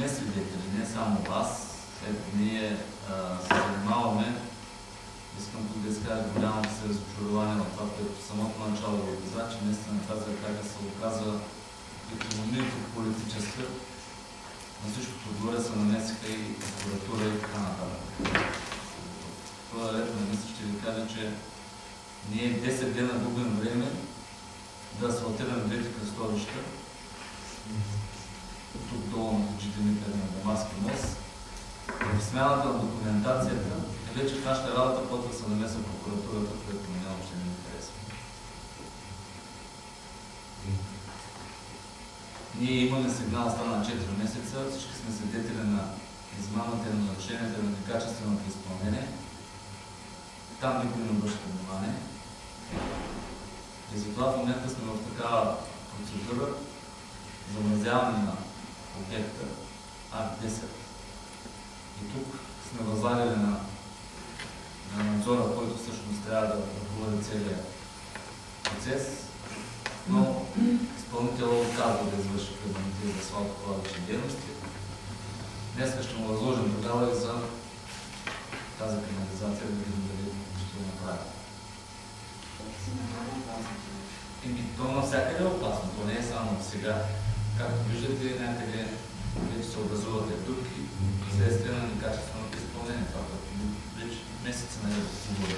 сме свидетели, не само аз. Ето, ние се занимаваме. Искам тук да изкажа голямото си разочарование на това, което в самото начало го каза, че наистина тази атака се оказва икономията политическа. На всичкото отгоре се намесиха и прокуратура и така нататък. Това ред на мисля ще ви кажа, че ние 10 дена губим време да асфалтираме двете кръстовища. Тук долу на Хаджидимитър на Дамаски мост. В смяната на документацията е вече в нашата работа почва се намесва прокуратурата, което ми няма още не ми харесва. Ние имаме сигнал, стана 4 месеца, всички сме свидетели на измамата и на нарушенията на некачественото изпълнение. Там никой не обръща внимание. И затова в момента сме в такава процедура замразяване на обекта АК-10. И тук сме възлагали на надзора, който всъщност трябва да ръководи целият процес, но изпълнителът отказва да извърши превентивни асфалтово-кладъчни дейности. Днес ще му възложим тогава и за тази канализация, да видим дали ще го направи. То навсякъде е опасно, то не е само сега. Както виждате, някъде вече се образуват дупки, следствие на некачественото изпълнение. Това, което вече месеци не е да се говори.